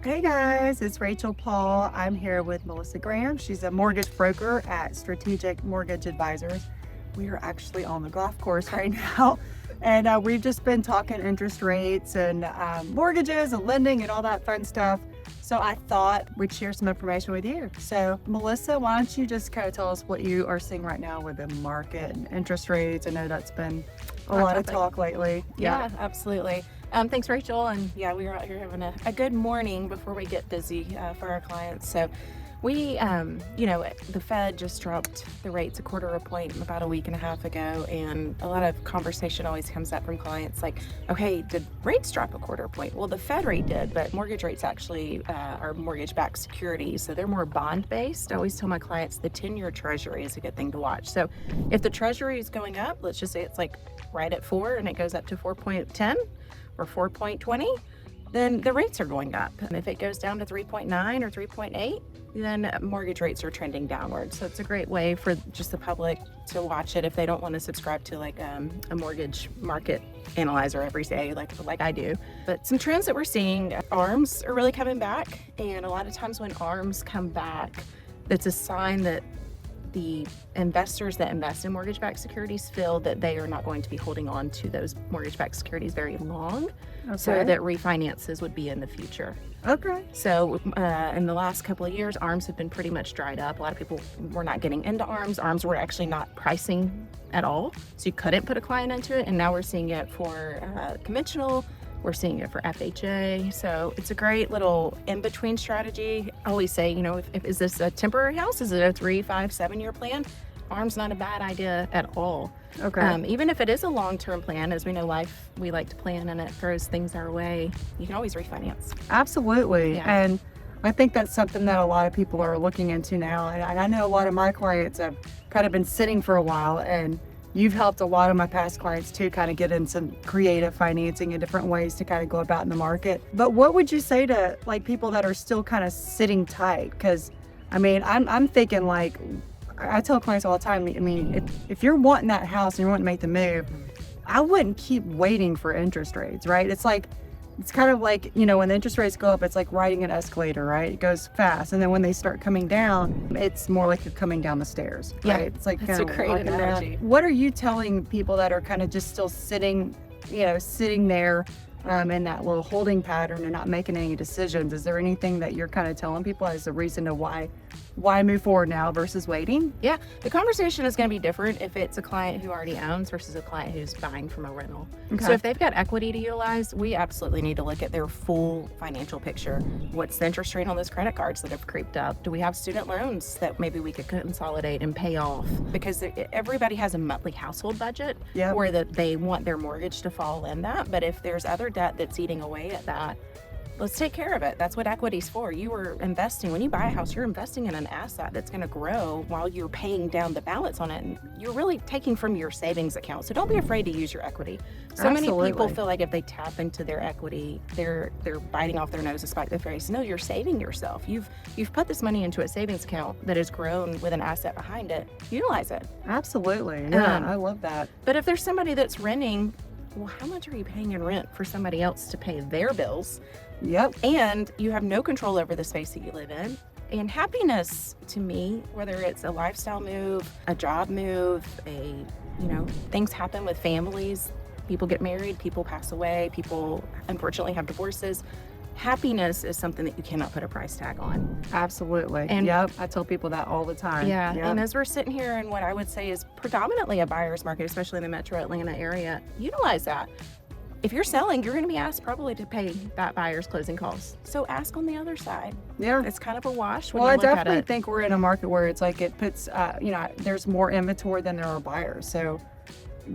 Hey guys, it's Rachel Paul. I'm here with Melissa Graham. She's a mortgage broker at Strategic Mortgage Advisors. We are actually on the golf course right now, and we've just been talking interest rates and mortgages and lending and all that fun stuff. So I thought we'd share some information with you. So Melissa, why don't you just kind of tell us what you are seeing right now with the market and interest rates? I know that's been a lot of talk lately. Yeah, absolutely. Thanks, Rachel. And yeah, we were out here having a good morning before we get busy for our clients. So we, the Fed just dropped the rates a quarter of a point about a week and a half ago. And a lot of conversation always comes up from clients like, okay, did rates drop a quarter of a point? Well, the Fed rate did, but mortgage rates actually are mortgage-backed securities. So they're more bond-based. I always tell my clients the 10-year treasury is a good thing to watch. So if the treasury is going up, let's just say it's like right at 4 and it goes up to 4.10 or 4.20, then the rates are going up. And if it goes down to 3.9 or 3.8, then mortgage rates are trending downward. So it's a great way for just the public to watch it if they don't want to subscribe to like a mortgage market analyzer every day like I do. But some trends that we're seeing, ARMs are really coming back. And a lot of times when ARMs come back, it's a sign that the investors that invest in mortgage-backed securities feel that they are not going to be holding on to those mortgage-backed securities very long, so that refinances would be in the future. Okay. So in the last couple of years, ARMs have been pretty much dried up. A lot of people were not getting into ARMs. ARMs were actually not pricing at all, so you couldn't put a client into it, and now we're seeing it for conventional. We're seeing it for FHA. So it's a great little in-between strategy. I always say, if is this a temporary house? Is it a 3, 5, 7-year plan? ARM's not a bad idea at all. Okay. Even if it is a long-term plan, as we know life, we like to plan and it throws things our way, you can always refinance. Absolutely. Yeah. And I think that's something that a lot of people are looking into now. And I know a lot of my clients have kind of been sitting for a while, and you've helped a lot of my past clients too kind of get in some creative financing and different ways to kind of go about in the market. But what would you say to like people that are still kind of sitting tight? Because I'm thinking, like, I tell clients all the time, if you're wanting that house and you're wanting to make the move, I wouldn't keep waiting for interest rates, right? It's kind of like, when the interest rates go up, it's like riding an escalator, right? It goes fast. And then when they start coming down, it's more like you're coming down the stairs, right? Yeah, It's like that's a great analogy. What are you telling people that are kind of just still sitting there in that little holding pattern and not making any decisions? Is there anything that you're kind of telling people as a reason to why move forward now versus waiting? Yeah, the conversation is going to be different if it's a client who already owns versus a client who's buying from a rental. Okay. So if they've got equity to utilize, we absolutely need to look at their full financial picture. What's the interest rate on those credit cards that have creeped up? Do we have student loans that maybe we could consolidate and pay off? Because everybody has a monthly household budget where they want their mortgage to fall in that. But if there's other debt that's eating away at that, let's take care of it. That's what equity's for. You are investing. When you buy a house, you're investing in an asset that's going to grow while you're paying down the balance on it. And you're really taking from your savings account. So don't be afraid to use your equity. So Absolutely. many people feel like if they tap into their equity, they're biting off their nose to spite their face. No, you're saving yourself. You've put this money into a savings account that has grown with an asset behind it. Utilize it. Absolutely. Yeah, I love that. But if there's somebody that's renting, well, how much are you paying in rent for somebody else to pay their bills? Yep. And you have no control over the space that you live in. And happiness, to me, whether it's a lifestyle move, a job move, things happen with families. People get married, people pass away, people unfortunately have divorces. Happiness is something that you cannot put a price tag on. Absolutely. And yep. I tell people that all the time. Yeah. Yep. And as we're sitting here in what I would say is predominantly a buyer's market, especially in the metro Atlanta area, utilize that. If you're selling, you're going to be asked probably to pay that buyer's closing costs. So ask on the other side. Yeah. It's kind of a wash when Well, you I look at definitely it. think we're in a market where it's like it puts, there's more inventory than there are buyers. So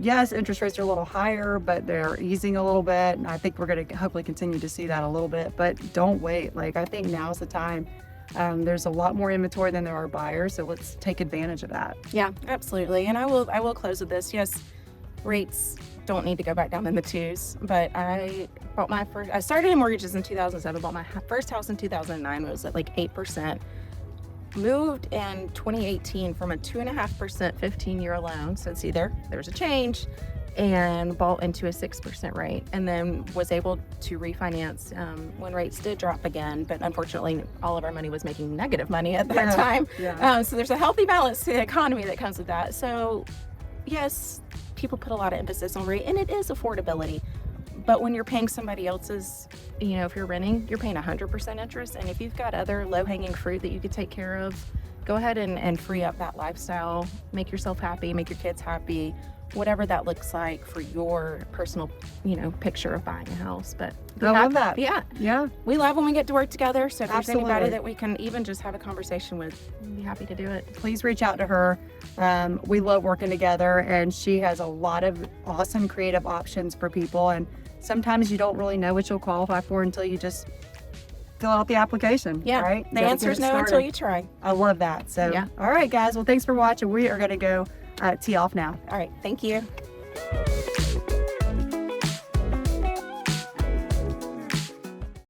yes, interest rates are a little higher, but they're easing a little bit. And I think we're going to hopefully continue to see that a little bit, but don't wait. Like, I think now's the time. There's a lot more inventory than there are buyers. So let's take advantage of that. Yeah, absolutely. And I will close with this. Yes, rates don't need to go back down in the 2s, but I started in mortgages in 2007, bought my first house in 2009. It was at like 8%. Moved in 2018 from a 2.5% 15-year loan. So see there's a change, and bought into a 6% rate, and then was able to refinance when rates did drop again. But unfortunately, all of our money was making negative money at that time. Yeah. So there's a healthy balance to the economy that comes with that. So yes, people put a lot of emphasis on rate, and it is affordability. But when you're paying somebody else's, if you're renting, you're paying 100% interest. And if you've got other low-hanging fruit that you could take care of, go ahead and free up that lifestyle. Make yourself happy, make your kids happy, whatever that looks like for your personal, picture of buying a house. But I love that. Yeah. We love when we get to work together. So if there's anybody Absolutely. that we can even just have a conversation with, we'd be happy to do it. Please reach out to her. We love working together, and she has a lot of awesome creative options for people. And sometimes you don't really know what you'll qualify for until you just fill out the application. Yeah. Right? The answer is no until you try. I love that. So, Yeah. all right, guys. Well, thanks for watching. We are going to go tee off now. All right. Thank you.